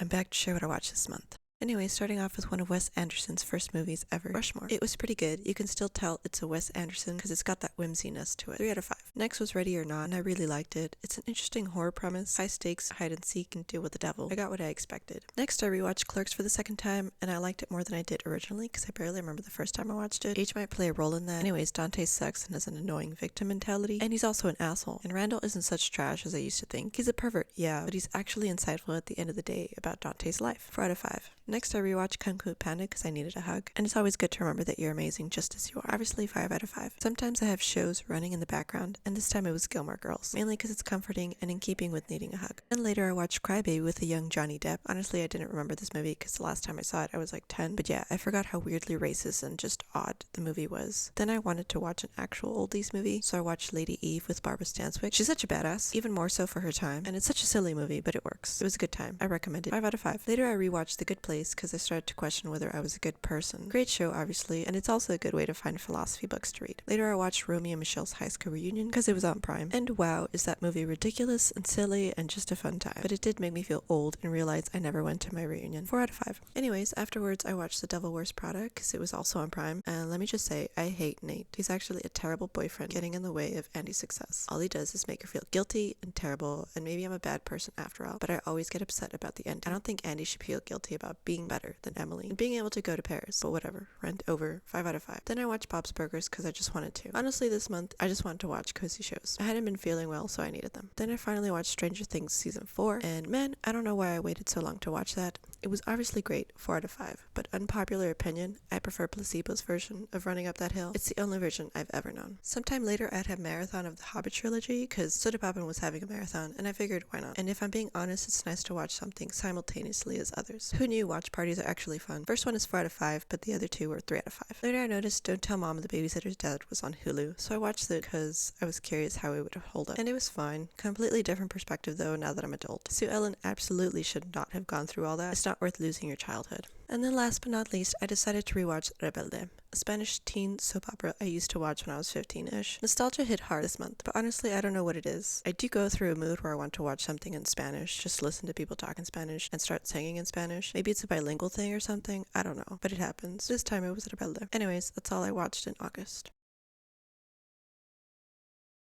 I'm back to share what I watched this month. Anyway, starting off with one of Wes Anderson's first movies ever, Rushmore. It was pretty good. You can still tell it's a Wes Anderson because it's got that whimsiness to it. 3 out of 5. Next was Ready or Not, and I really liked it. It's an interesting horror premise, high stakes, hide and seek, and deal with the devil. I got what I expected. Next, I rewatched Clerks for the second time, and I liked it more than I did originally because I barely remember the first time I watched it. Age might play a role in that. Anyways, Dante sucks and has an annoying victim mentality, and he's also an asshole. And Randall isn't such trash as I used to think. He's a pervert, yeah, but he's actually insightful at the end of the day about Dante's life. 4 out of 5. Next, I rewatched Fu Panda because I needed a hug, and it's always good to remember that you're amazing just as you are. Obviously 5 out of 5. Sometimes I have shows running in the background, and this time it was Gilmore Girls, mainly because it's comforting and in keeping with needing a hug. And later I watched Crybaby with a young Johnny Depp. Honestly, I didn't remember this movie because the last time I saw it I was like 10, but yeah, I forgot how weirdly racist and just odd the movie was. Then I wanted to watch an actual oldies movie, so I watched Lady Eve with Barbara Stanwyck. She's such a badass, even more so for her time, and it's such a silly movie, but it works. It was a good time. I recommend it. 5 out of 5. Later I rewatched The Good Place because I started to question whether I was a good person. Great show, obviously, and it's also a good way to find philosophy books to read. Later I watched Romy and Michelle's high school reunion because it was on Prime, and wow, is that movie ridiculous and silly and just a fun time. But it did make me feel old and realize I never went to my reunion. 4 out of 5. Anyways, afterwards I watched The Devil Wears Prada because it was also on Prime, and let me just say, I hate Nate. He's actually a terrible boyfriend getting in the way of Andy's success. All he does is make her feel guilty and terrible, and maybe I'm a bad person after all, but I always get upset about the end. I don't think Andy should feel guilty about being better than Emily and being able to go to Paris, but whatever. Rent over. 5 out of 5. Then I watched Bob's Burgers because I just wanted to. Honestly, this month I just wanted to watch cozy shows. I hadn't been feeling well, so I needed them. Then I finally watched Stranger Things season 4, and man, I don't know why I waited so long to watch that. It was obviously great, 4 out of 5, but unpopular opinion, I prefer Placebo's version of Running Up That Hill. It's the only version I've ever known. Sometime later I'd have a marathon of the Hobbit trilogy because Soda Poppin was having a marathon, and I figured why not. And if I'm being honest, it's nice to watch something simultaneously as others. Who knew watch parties are actually fun? First one is 4 out of 5, but the other two were 3 out of 5. Later I noticed Don't Tell Mom the Babysitter's Dead was on Hulu, so I watched it because I was curious how it would hold up. And it was fine. Completely different perspective though now that I'm adult. Sue Ellen absolutely should not have gone through all that. It's not worth losing your childhood. And then last but not least, I decided to rewatch Rebelde, a Spanish teen soap opera I used to watch when I was 15-ish. Nostalgia hit hard this month, but honestly I don't know what it is. I do go through a mood where I want to watch something in Spanish, just listen to people talk in Spanish and start singing in Spanish. Maybe it's a bilingual thing or something, I don't know, but it happens. This time it was Rebelde. Anyways, that's all I watched in August.